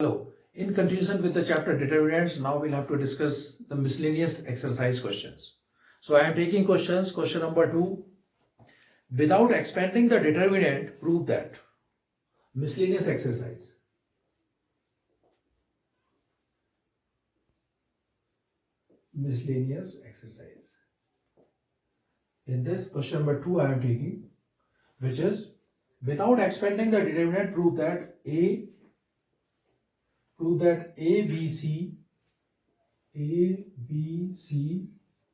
Hello. In continuation with the chapter determinants, now we'll have to discuss the miscellaneous exercise questions. So I am taking questions. Question number 2. Without expanding the determinant, prove that. Miscellaneous exercise. Miscellaneous exercise. In this question number 2 I am taking, which is without expanding the determinant, prove that ABC,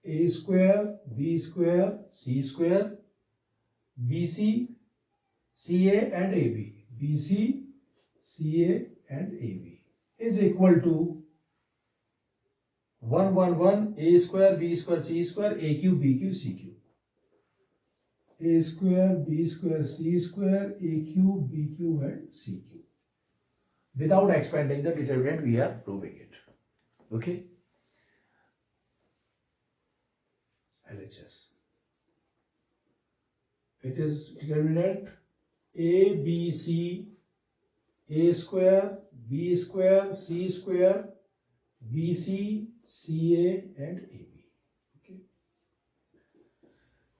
A square, B square, C square, BC, CA and AB. BC, CA and AB is equal to 1, 1, 1, A square, B square, C square, A cube, B cube, C cube. A square, B square, C square, A cube, B cube and C cube. Without expanding the determinant, we are proving it. Okay. LHS. It is determinant A, B, C, A square, B square, C square, BC, CA and AB. Okay.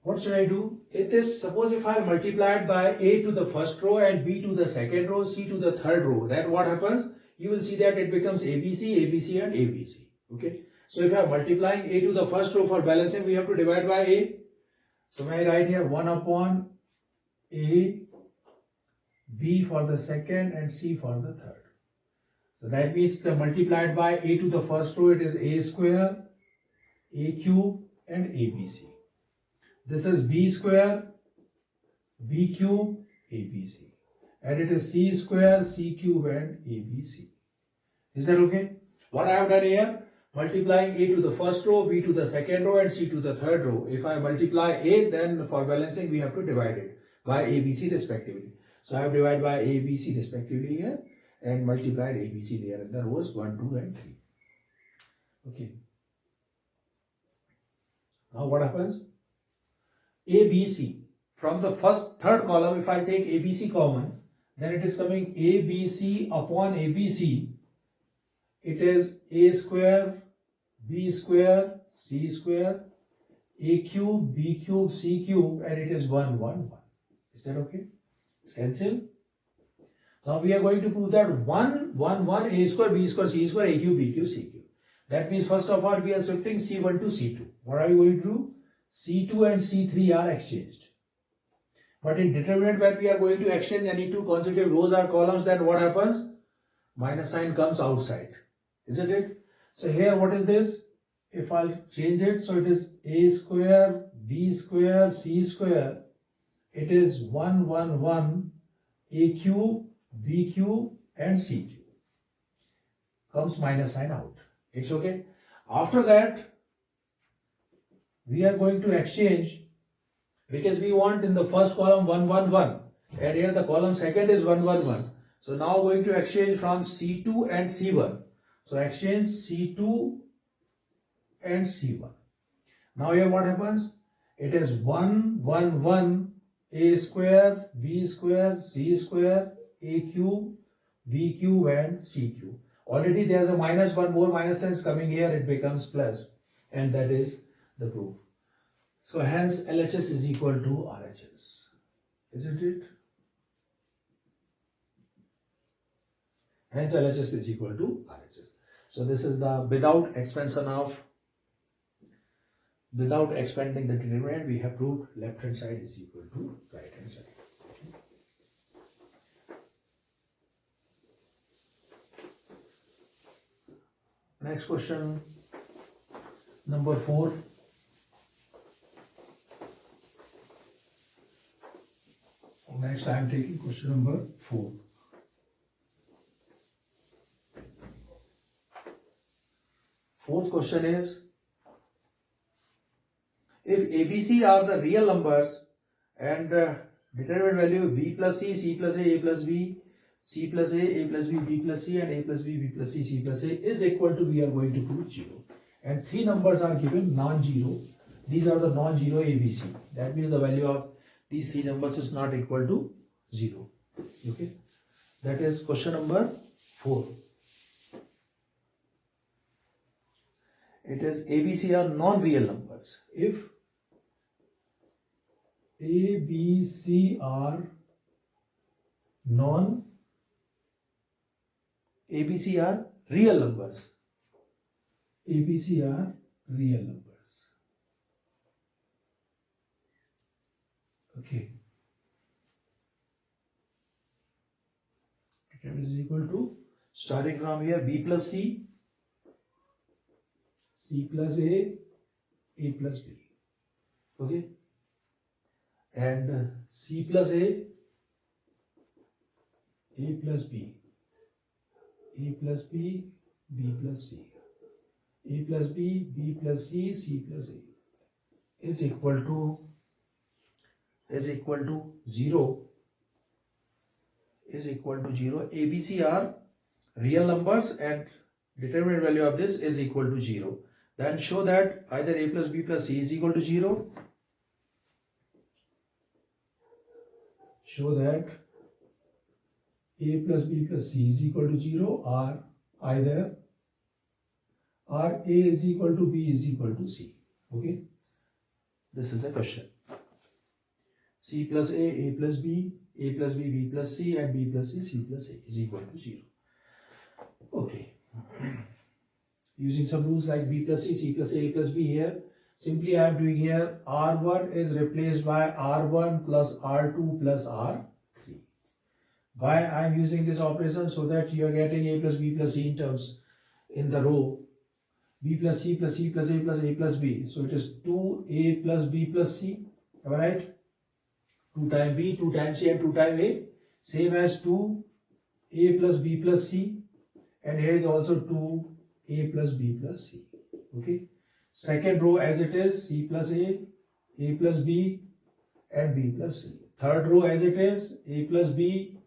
What should I do? It is, suppose if I multiply it by A to the first row and B to the second row, C to the third row, then what happens? You will see that it becomes ABC, ABC and ABC. Okay. So if I am multiplying A to the first row for balancing, we have to divide by A. So may I write here 1 upon A, B for the second and C for the third. So that means the multiplied by A to the first row, it is A square, A cube and ABC. This is B square, B cube, ABC. And it is C square, C cube and ABC. Is that okay? What I have done here, multiplying A to the first row, B to the second row and C to the third row. If I multiply A, then for balancing we have to divide it by ABC respectively. So I have divided by ABC respectively here and multiplied ABC there in the rows 1, 2 and 3. Okay. Now what happens? ABC. From the third column, if I take ABC common, then it is coming ABC upon ABC. It is A square, B square, C square, A cube, B cube, C cube, and it is 1, 1, 1. Is that okay? It's cancel. Now we are going to prove that 1, 1, 1, A square, B square, C square, A cube, B cube, C cube. That means first of all we are shifting C1 to C2. What are you going to do? C2 and C3 are exchanged. But in determinant, when we are going to exchange any two consecutive rows or columns, then what happens? Minus sign comes outside. Isn't it? So here what is this? If I'll change it, so it is A square, B square, C square. It is 1, 1, 1, A cube, B cube and C cube. Comes minus sign out. It's okay. After that, we are going to exchange, because we want in the first column 1, 1, 1 and here the column second is 1, 1, 1. So now going to exchange from C2 and C1. So exchange C2 and C1. Now here what happens? It is 1, 1, 1, A square, B square, C square, A cube, B cube and C cube. Already there is a minus, one more minus sign coming here, it becomes plus, and that is the proof. So hence LHS is equal to RHS. Isn't it? Hence LHS is equal to RHS. So this is the without expanding the determinant, we have proved left hand side is equal to right hand side. Next question, number 4. Next I am taking question number 4. Fourth question is, if ABC are the real numbers and determinant value B plus C, C plus A plus B, C plus A plus B, B plus C and A plus B, B plus C, C plus A is equal to, we are going to prove 0. And 3 numbers are given non-zero. These are the non-zero ABC. That means the value of these 3 numbers is not equal to 0. Okay. That is question number 4. it is ABC are non-real numbers. If ABC are ABC are real numbers. ABC are real numbers. Okay. It is equal to, starting from here, B plus C, C plus A plus B. Okay. And C plus A plus B, A plus B, B plus C, A plus B, B plus C, C plus A is equal to 0. Is equal to 0. ABC are real numbers and determinant value of this is equal to 0. Then show that either A plus B plus C is equal to 0. Show that A plus B plus C is equal to 0 or either A is equal to B is equal to C. Okay. This is a question. C plus A plus B, A plus B, B plus C, and B plus C, C plus A is equal to 0. Okay. Using some rules like B plus C, C plus A plus B here, simply I am doing here R1 is replaced by R1 plus R2 plus R3. Why I am using this operation? So that you are getting A plus B plus C in terms in the row B plus C plus C plus A plus A plus B. So it is 2A plus B plus C. Am I right? 2 times B, 2 times C, and 2 times A. Same as 2A plus B plus C. And here is also 2A plus B plus C. Okay. Second row as it is, C plus A plus B, and B plus C. Third row as it is, A plus B,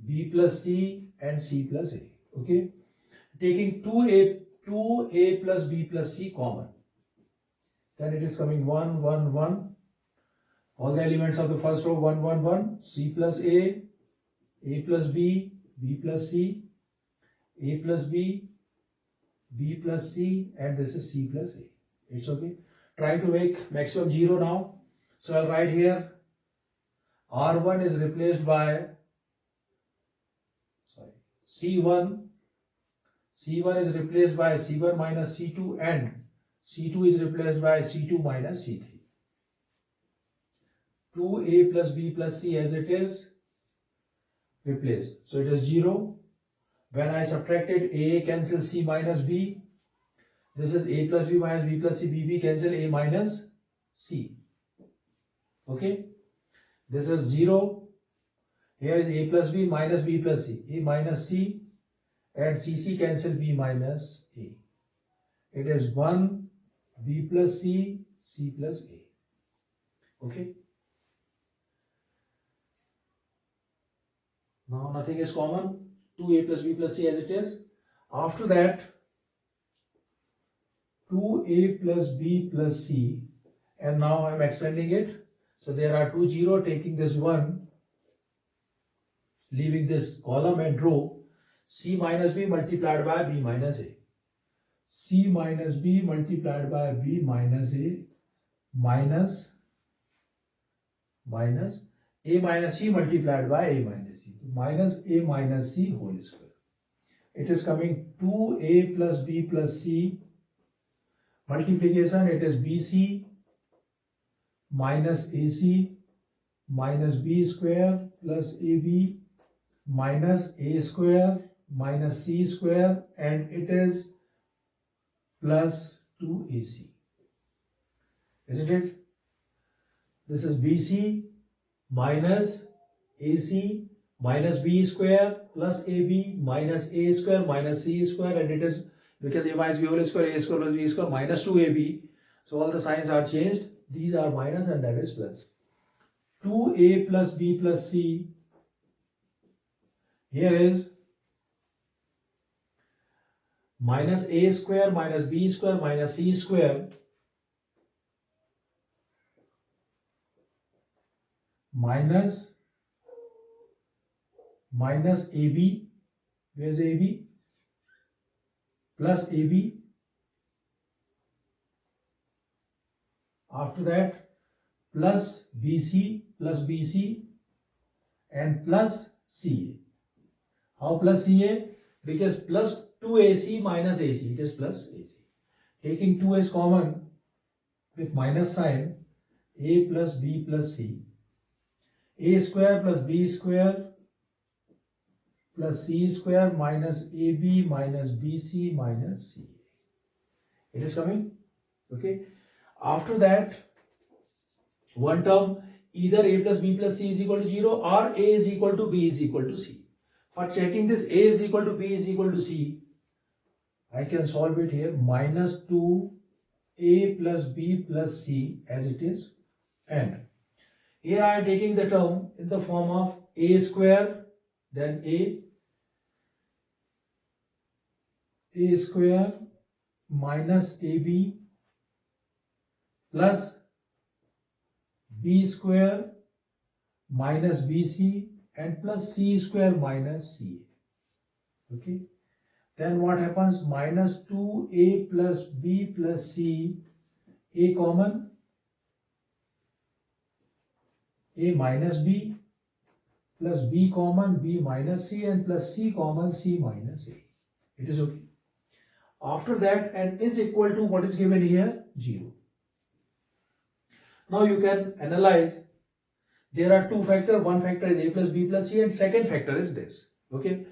B plus C, and C plus A. Okay. Taking 2A plus B plus C common. Then it is coming 1, 1, 1. All the elements of the first row 1, 1, 1. C plus A plus B, B plus C, A plus B, B plus C, and this is C plus A. It's okay. Try to make maximum 0 now. So I'll write here R1 is replaced by C1. C1 is replaced by C1 minus C2, and C2 is replaced by C2 minus C3. 2A plus B plus C as it is replaced. So it is 0. When I subtracted A cancel C minus B. This is A plus B minus B plus C. B cancel A minus C. Okay. This is 0. Here is A plus B minus B plus C. A minus C, and CC cancel B minus A. It is 1 B plus C, C plus A. Okay. Now nothing is common. 2A plus B plus C as it is. After that, 2A plus B plus C, and now I am expanding it. So there are 2 0, taking this 1, leaving this column and row. C minus B multiplied by B minus A. C minus B multiplied by B minus A minus A minus C multiplied by A minus C. Minus A minus C whole square. It is coming 2A plus B plus C. Multiplication, it is BC minus AC minus B square plus AB minus A square minus C square, and it is plus 2AC. Isn't it? This is BC minus AC minus B square plus AB minus A square minus C square, and it is, because A minus B whole square, A square plus B square minus 2AB. So all the signs are changed. These are minus and that is plus. 2A plus B plus C. Here is minus A square minus B square minus C square minus AB. Where is AB? Plus AB After that, plus BC and plus CA. How plus CA? Because plus 2AC minus AC, it is plus AC. Taking 2 as common with minus sign, A plus B plus C, A square plus B square plus C square minus AB minus BC minus CA. It is coming, okay. After that, one term, either A plus B plus C is equal to 0 or A is equal to B is equal to C. For checking this A is equal to B is equal to C, I can solve it here, minus 2A plus B plus C as it is, and here I am taking the term in the form of A square, then A square minus AB plus B square minus BC and plus C square minus CA. Okay. Then what happens? Minus 2A plus B plus C, A common, A minus B plus B common, B minus C and plus C common, C minus A. It is okay. After that, and is equal to what is given here? 0. Now you can analyze. There are two factors. One factor is A plus B plus C and second factor is this. Okay.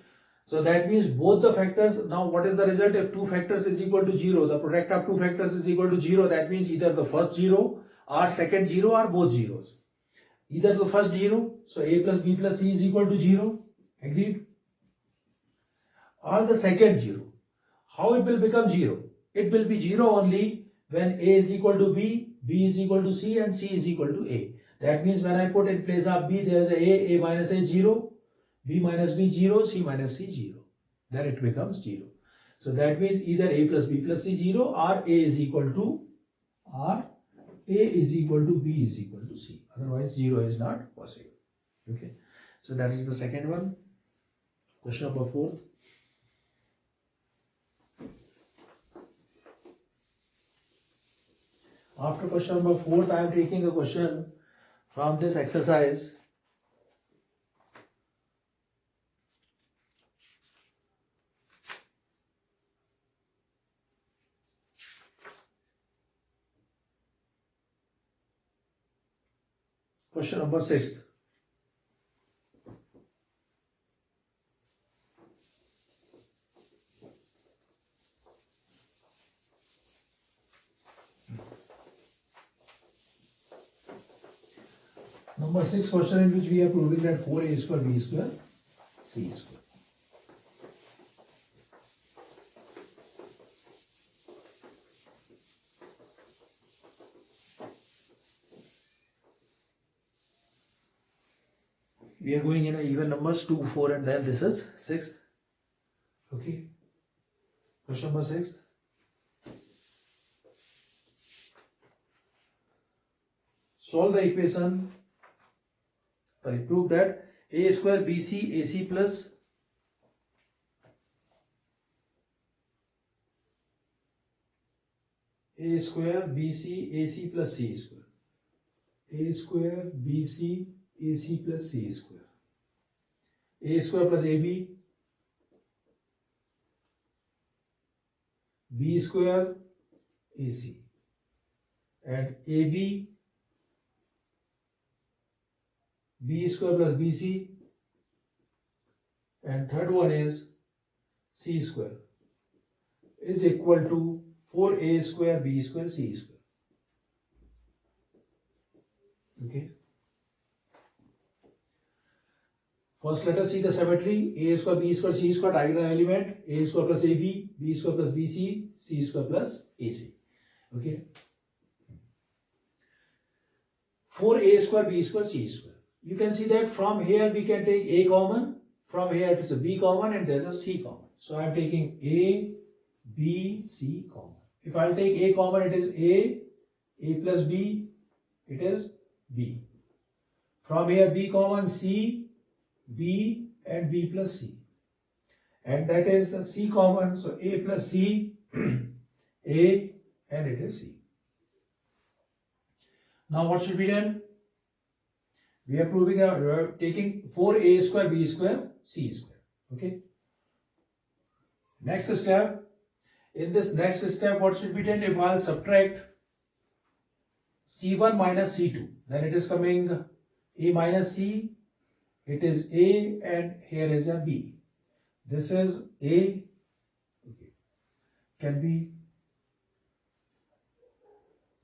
So that means both the factors. Now what is the result? If two factors is equal to 0, the product of two factors is equal to 0. That means either the first 0 or second 0 or both zeros. Either the first 0, so A plus B plus C is equal to 0. Agreed? Or the second 0. How it will become 0? It will be 0 only when A is equal to B, B is equal to C and C is equal to A. That means when I put in place of B, there is A minus A 0, B minus B 0, C minus C 0. Then it becomes 0. So that means either A plus B plus C 0 or A is equal to B is equal to C. Otherwise 0 is not possible. Okay. So that is the second one. Question number 4. After question number 4, I am taking a question from this exercise. Question number 6. Number 6 question in which we are proving that 4A square B square C square. We are going in a even numbers 2, 4 and then this is 6. Okay. Question number 6. Solve the equation. Prove that A square BC AC plus A square BC AC plus C square. A square BC AC plus C square. A square plus AB. B square AC. And AB. B square plus BC. And third one is C square is equal to 4A square B square C square. Okay. First let us see the symmetry. A square B square C square diagonal element. A square plus AB, B square plus BC, C square plus AC. Okay. 4A square B square C square. You can see that from here we can take A common. From here it is a B common and there is a C common. So I am taking A, B, C common. If I take A common, it is A plus B, it is B. From here B common, C, B and B plus C. And that is C common, so A plus C, A and it is C. Now what should be done? We are proving that we are taking 4a square b square c square. Okay. Next step. In this next step, what should be done? If I'll subtract c1 minus c2, then it is coming a minus c. It is a, and here is a b. This is a. Okay. Can be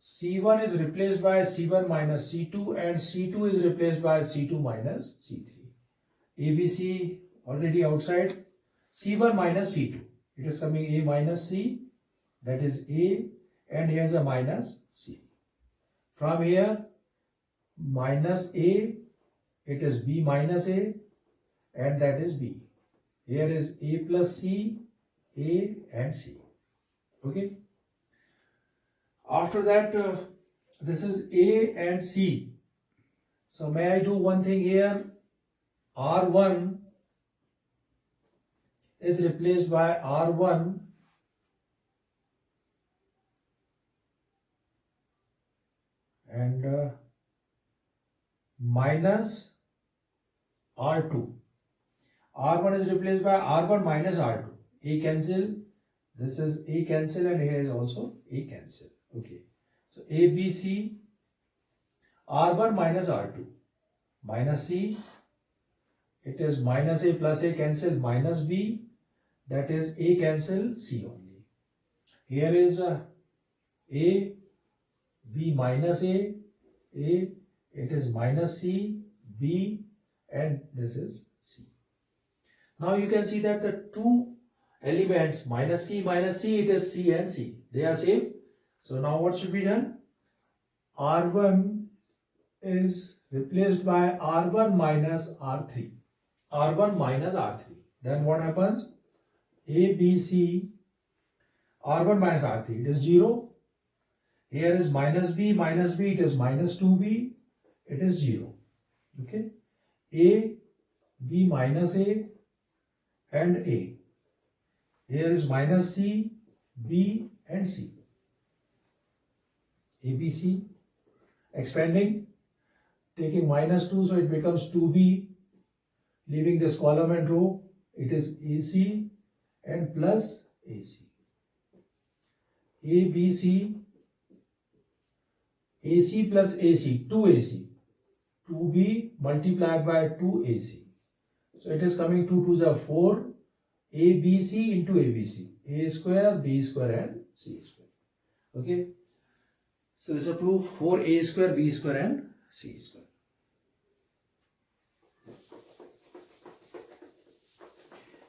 c1 is replaced by c1 minus c2, and c2 is replaced by c2 minus c3. ABC already outside. C1 minus C2. It is coming A minus C. That is A, and here's a minus C. From here, minus A, it is B minus A, and that is B. Here is A plus C, A and C. Okay. After that, this is A and C. So may I do one thing here? R1 is replaced by R1 and minus R2. R1 is replaced by R1 minus R2. A cancel. This is A cancel, and here is also A cancel. Okay. So A, B, C, R1 minus R2 minus C. It is minus A plus A cancel minus B. That is A cancel C only. Here is A, B minus A, it is minus C, B, and this is C. Now you can see that the two elements minus C, it is C and C. They are same. So now what should be done? R1 is replaced by R1 minus R3. R1 minus R3. Then what happens? A, B, C, R1 minus R3. It is 0. Here is minus B, it is minus 2B. It is 0. Okay. A, B minus A, and A. Here is minus C, B and C. A, B, C. Expanding, taking minus 2, so it becomes 2B. Leaving this column and row, it is AC and plus AC. A, B, C, AC plus AC, 2AC. 2B multiplied by 2AC. So it is coming 2 to the 4. ABC into ABC. A square, B square and C square. Okay. So this is proof 4A square, B square and C square.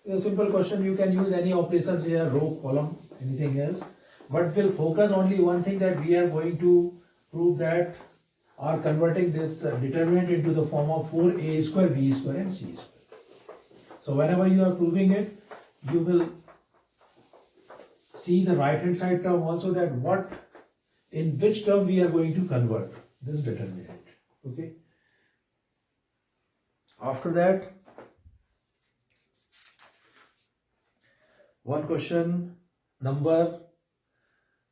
It's a simple question. You can use any operations here, row, column, anything else. But we'll focus only one thing, that we are going to prove that or converting this determinant into the form of 4A square, B square and C square. So whenever you are proving it, you will see the right hand side term also, that what, in which term we are going to convert this determinant. Okay. After that, one question number,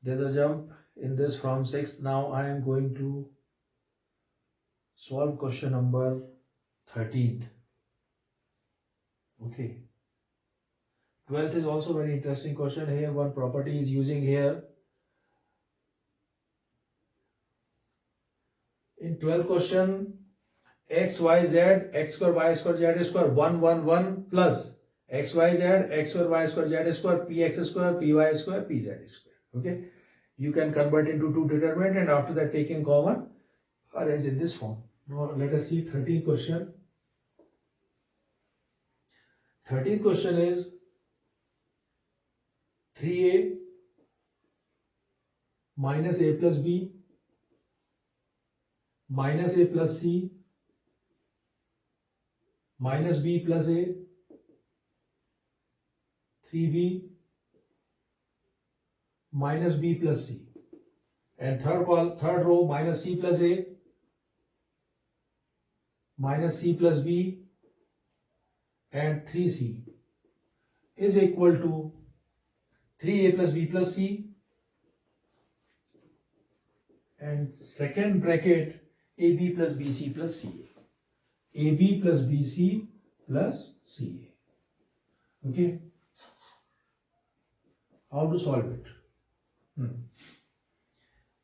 there's a jump in this from 6th. Now I am going to solve question number 13th. Okay. 12th is also very interesting question. Here one property is using here. In 12th question, x, y, z, x square, y square, z square, 1, 1, 1 plus x, y, z, x square, y square, z square, px square, py square, pz square. Okay. You can convert into two determinant, and after that taking common, arrange in this form. Now let us see 13th question. 13th question is 3a minus a plus b minus a plus c minus b plus a, 3b minus b plus c, and third row minus c plus a minus c plus b and 3c is equal to 3a plus b plus c and second bracket AB plus BC plus CA. AB plus BC plus CA. Okay. How to solve it?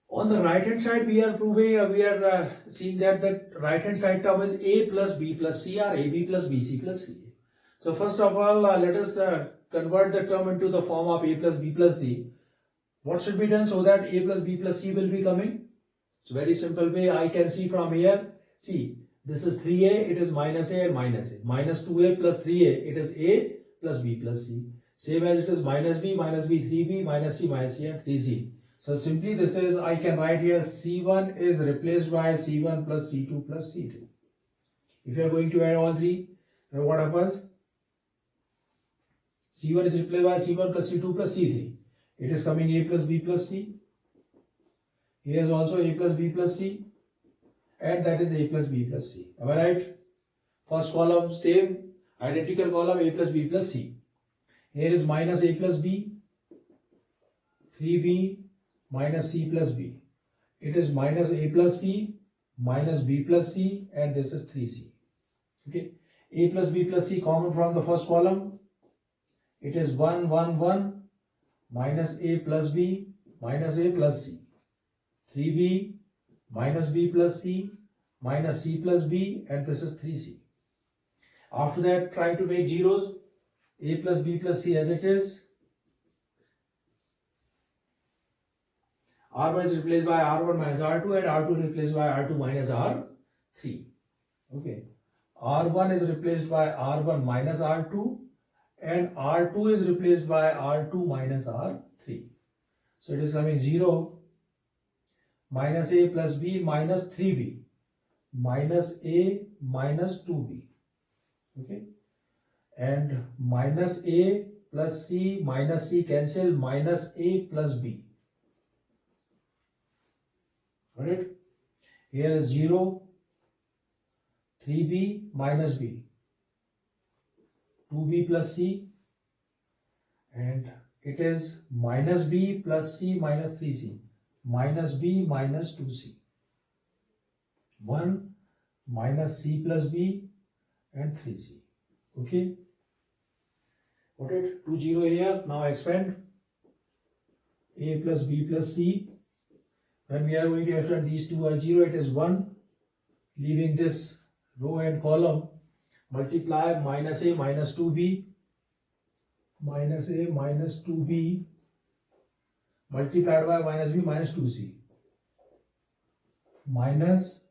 On the right hand side, we are seeing that the right hand side term is A plus B plus C or AB plus BC plus CA. So first of all, let us convert the term into the form of A plus B plus C. What should be done so that A plus B plus C will be coming? It's very simple way. I can see from here. See, this is 3A, it is minus A and minus A. Minus 2A plus 3A, it is A plus B plus C. Same as it is minus B, 3B, minus C and 3C. So simply this is, I can write here C1 is replaced by C1 plus C2 plus C3. If you are going to add all three, then what happens? C1 is replaced by C1 plus C2 plus C3. It is coming A plus B plus C. Here is also A plus B plus C. And that is A plus B plus C. Am I right? First column, same, identical column A plus B plus C. Here is minus A plus B, 3B, minus C plus B. It is minus A plus C, minus B plus C, and this is 3C. Okay. A plus B plus C common from the first column. It is 1, 1, 1, minus A plus B, minus A plus C. 3B, minus B plus C, minus C plus B, and this is 3C. After that, try to make zeros. A plus B plus C as it is. R1 is replaced by R1 minus R2 and R2 is replaced by R2 minus R3. Okay. R1 is replaced by R1 minus R2 and R2 is replaced by R2 minus R3. So it is coming 0 minus A plus B minus 3B minus A minus 2B. Okay. And minus A plus C minus C cancel, minus A plus B. Alright. Here is 0, 3B minus B, 2B plus C, and it is minus B plus C minus 3C, minus B minus 2C, 1 minus C plus B and 3C. Okay. Got it? 2, 0 here. Now expand. A plus B plus C. When we are going to expand these two are 0, it is 1. Leaving this row and column, multiply minus A minus 2B, minus A minus 2B, multiplied by minus B minus 2C, minus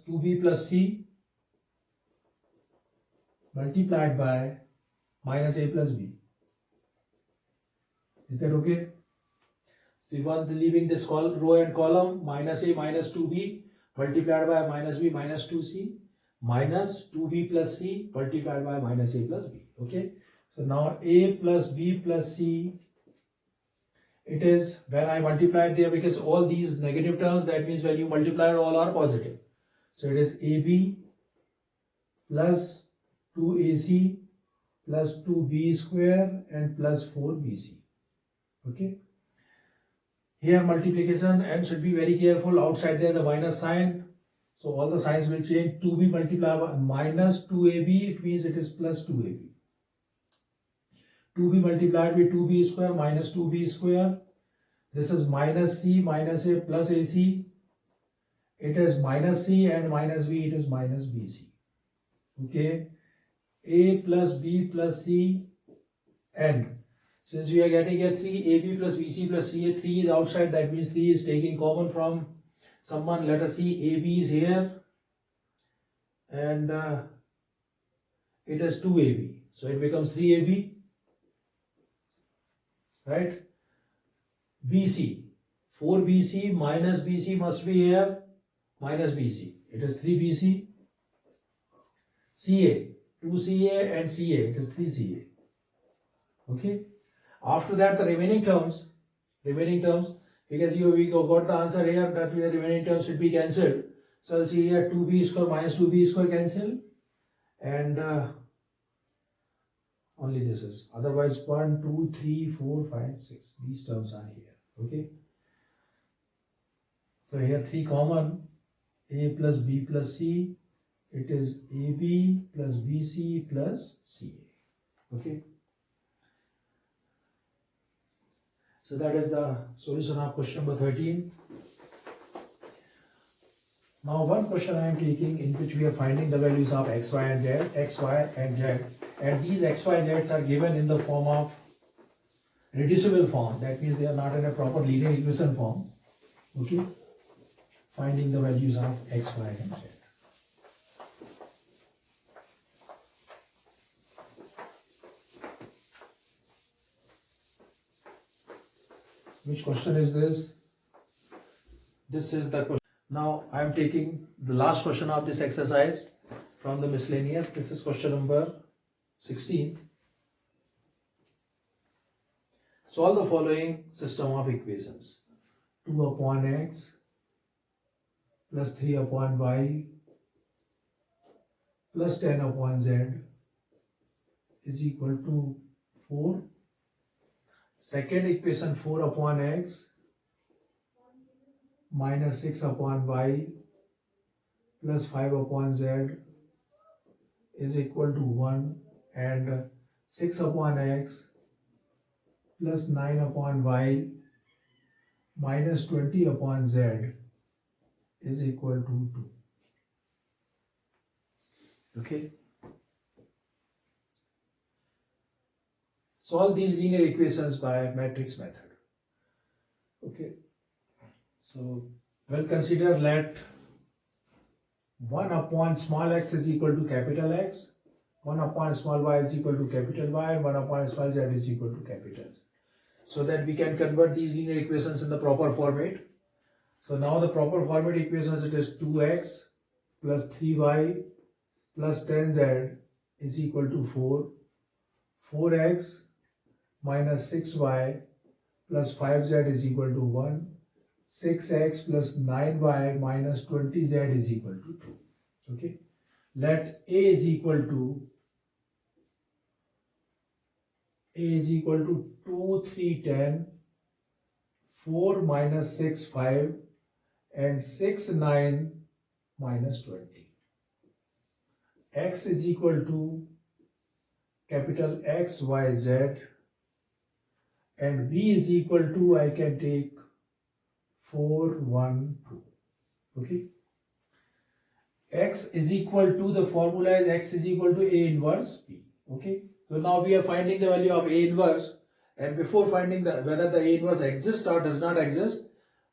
2B plus C, multiplied by minus A plus B. Is that okay? So leaving this row and column, minus A minus 2B multiplied by minus B minus 2C minus 2B plus C multiplied by minus A plus B. Okay. So now A plus B plus C, it is when I multiplied there, because all these negative terms, that means when you multiply all are positive. So it is AB plus 2AC plus 2B square and plus 4BC. Okay. Here multiplication, and should be very careful. Outside there is a minus sign. So all the signs will change. 2B multiplied by minus 2AB, it means it is plus 2AB. 2B multiplied by 2B square minus 2B square. This is minus C minus A plus AC. It is minus C and minus B, it is minus BC. Okay. A plus B plus C, and since we are getting a 3AB plus BC plus CA, 3 is outside, that means 3 is taking common from someone. Let us see, AB is here and it is 2AB. So it becomes 3AB, right? BC, 4BC minus BC must be here, minus BC. It is 3BC. CA, 2CA and CA, it is 3CA. Okay. After that, the remaining terms, because we got the answer here that the remaining terms should be cancelled. So I'll see here 2B square minus 2B square cancel, and Only this is. Otherwise 1, 2, 3, 4, 5, 6. These terms are here. Okay. So here 3 common. A plus B plus C. It is AB plus BC plus CA. Okay. So that is the solution of question number 13. Now one question I am taking in which we are finding the values of x, y and z, x, y and z, and these x, y, z's are given in the form of reducible form. That means they are not in a proper linear equation form. Okay. Finding the values of x, y and z. Which question is this? This is the question. Now I am taking the last question of this exercise from the miscellaneous. This is question number 16. Solve the following system of equations. 2 upon x plus 3 upon y plus 10 upon z is equal to 4. Second equation, 4 upon x minus 6 upon y plus 5 upon z is equal to 1, and 6 upon x plus 9 upon y minus 20 upon z is equal to 2. Okay. Solve these linear equations by matrix method. Okay. So we'll consider let 1 upon small x is equal to capital X, 1 upon small y is equal to capital Y, and 1 upon small z is equal to capital Z. So that we can convert these linear equations in the proper format. So now the proper format equations, it is 2x plus 3y plus 10z is equal to 4, 4x minus 6y plus 5z is equal to 1, 6x plus 9y minus 20z is equal to 2. Okay. Let a is equal to 2, 3, 10, 4 minus 6, 5, and 6, 9 minus 20. X is equal to capital X, Y, Z, and B is equal to, I can take 4, 1, 2. Okay. X is equal to, the formula is X is equal to A inverse B. Okay. So now we are finding the value of A inverse, and before finding whether the A inverse exists or does not exist,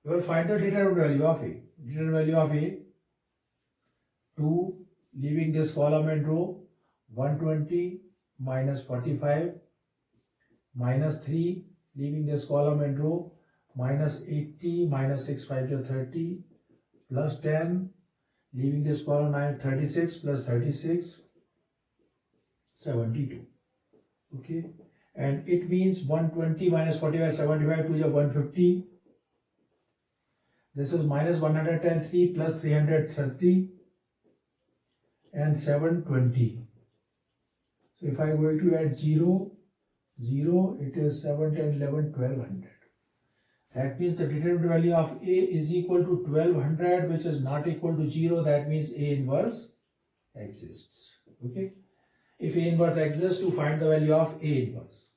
we will find the determinant value of A. Determinant value of A, 2, leaving this column and row, 120 minus 45, minus 3, leaving this column and row, minus 80 minus 6, 5 to 30, plus 10, leaving this column 9, 36 plus 36, 72. Okay, and it means 120 minus 45, 75 to the 150. This is minus 110, 3 plus 330 and 720. So if I am going to add 0, 0, it is 7, 10, 11, 1200. That means the determinant value of A is equal to 1200, which is not equal to 0. That means A inverse exists. Okay. If A inverse exists, to find the value of A inverse.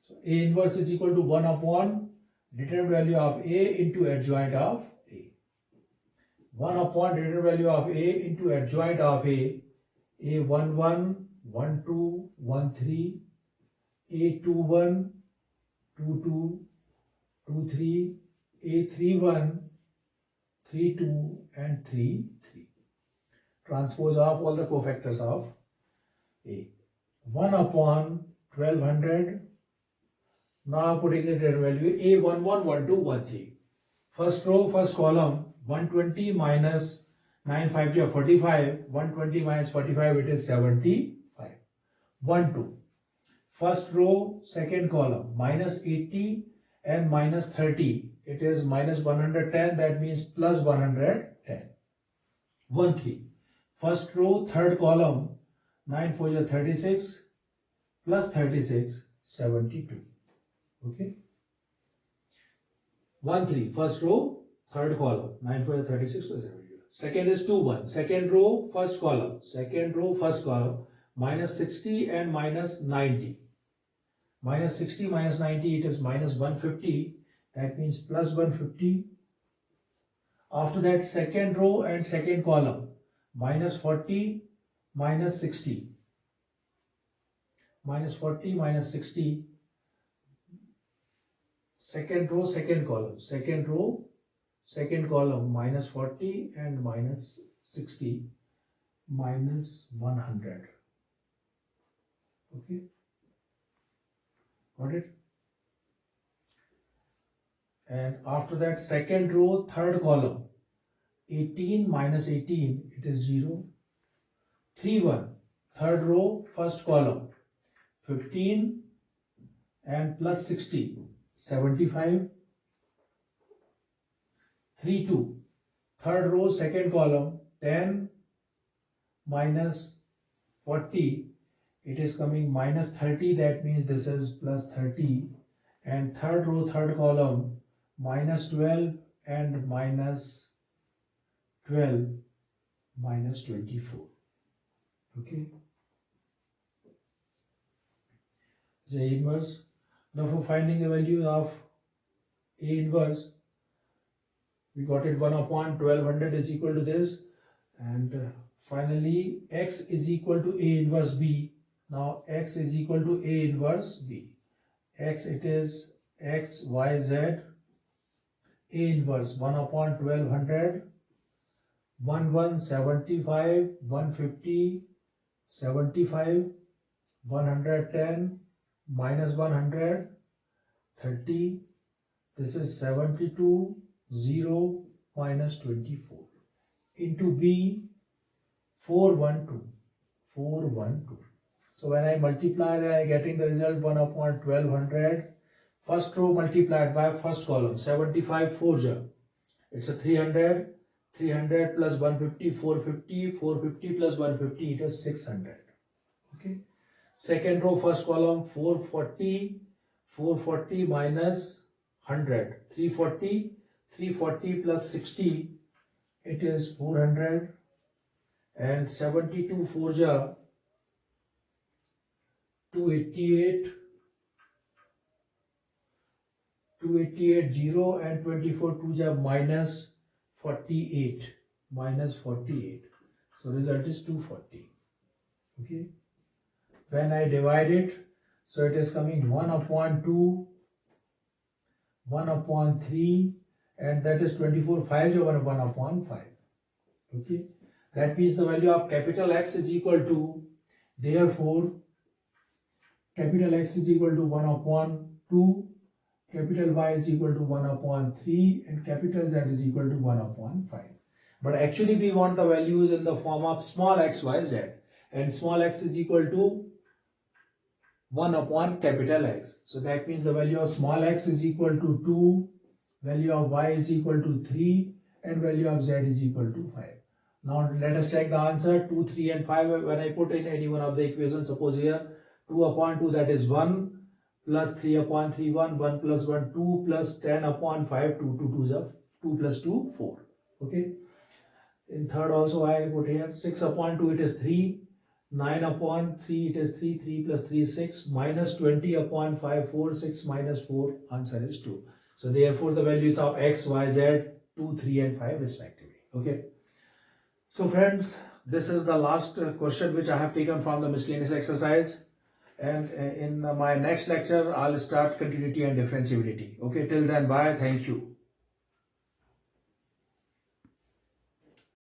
So A inverse is equal to 1 upon determinant value of A into adjoint of A. 1 upon determinant value of A into adjoint of A. A11, 12, 13, A21, 22, 23, A31, 32 and 33. Transpose of all the cofactors of A. 1 upon 1200. Now putting the determinant value A11, 12, 13. First row, first column, 120 minus 9, 5 is 45. 120 minus 45, it is 75. 1, 2. First row, second column, minus 80 and minus 30. It is minus 110, that means plus 110. 1, 3. First row, third column, 9, 4 is 36. plus 36, 72. Okay. 1, 3, first row, third column, 9, 4, 36 plus 72. Second is 2, 1, second row, first column, minus 60 and minus 90. Minus 60 minus 90, it is minus 150. That means plus 150. After that, second row and second column, minus 40, minus 60. Minus 40, minus 60. Second row, second column. Second row, second column, minus 40 and minus 60, minus 100. Okay. Got it? And after that, second row, third column, 18 minus 18, it is 0. 3, 1, third row, first column, 15 and plus 60, 75. 3, 2, third row, second column, 10 minus 40, it is coming minus 30, that means this is plus 30. And third row, third column, minus 12 and minus 12, minus 24. Okay. The inverse. Now for finding the value of A inverse, we got it 1 upon 1200 is equal to this, and finally x is equal to A inverse B. Now x is equal to A inverse B. X, it is x, y, z. A inverse 1 upon 1200, 1, 75, 150, 75, 110, minus 100, 30. This is 72, 0, minus 24. Into B, 412, 412. So when I multiply, I am getting the result 1 upon 1200. First row multiplied by first column, 75 4 ja. It's a 300, 300 plus 150, 450, 450 plus 150, it is 600. Okay. Second row, first column, 440, 440 minus 100, 340, 340 plus 60, it is 400, and 72 4 ja, 288, 288 0, and 24 2 ja minus 48, minus 48. So result is 240. Okay. When I divide it, so it is coming 1 upon 2, 1 upon 3, and that is 24 5 ja 1 upon 5. Okay. That means the value of capital X is equal to, therefore capital X is equal to 1 upon 2, capital Y is equal to 1 upon 3, and capital Z is equal to 1 upon 5. But actually we want the values in the form of small x, y, z, and small x is equal to 1 upon capital X. So that means the value of small x is equal to 2, value of y is equal to 3, and value of z is equal to 5. Now let us check the answer. 2, 3 and 5, when I put in any one of the equations, suppose here 2 upon 2, that is 1, plus 3 upon 3, 1, 1 plus 1, 2, plus 10 upon 5, 2, 2 2 is 2 plus 2, 4. Okay. In third also I put here 6 upon 2, it is 3, 9 upon 3, it is 3, 3 plus 3 is 6, minus 20 upon 5, 4, 6 minus 4, answer is 2. So therefore the values of x, y, z, 2, 3 and 5 respectively. Okay. So friends, this is the last question which I have taken from the miscellaneous exercise, and in my next lecture I'll start continuity and differentiability. Okay, till then, bye, thank you.